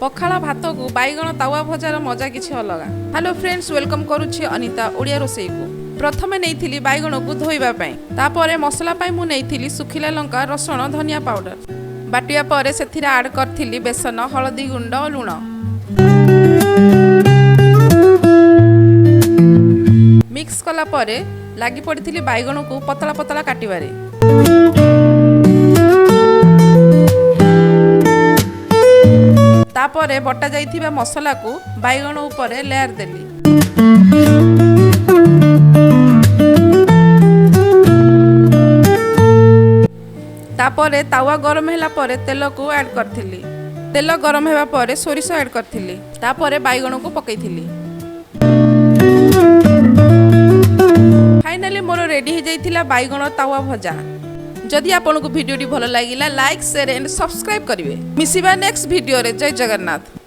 पखाला भात को बैगण तावा भजार मजा किछि अलगा। हेलो फ्रेंड्स, वेलकम करुछि अनिता ओडिया रोसई को। प्रथमे नेइथिली बैगण को धोइबा पई, तापरे मसला पई मु नेइथिली सुखिला लंका, रसुण, धनिया पाउडर। बाटिया परे सेथिरे ऐड करथिली बेसन, हळदी गुंड, लूण। मिक्स कला परे लागि पड़िथिली बैगण को पतला पतला काटिबारे। तापरे बटा जाइथिबा मसला को बैगण ऊपर लेयर देली। तापरे तावा गरम होला परे तेल को ऐड करथिली। तेल गरम हेबा परे सोरिष ऐड करथिली। तापरे बैगण को पकैथिली। फाइनली मोर रेडी हो जाइथिला बैगण तावा भजा। जदि आपको वीडियो भल लगिला लाइक शेयर एंड सब्सक्राइब करिवे। मिसिबा नेक्स्ट वीडियो रे। जय जगन्नाथ।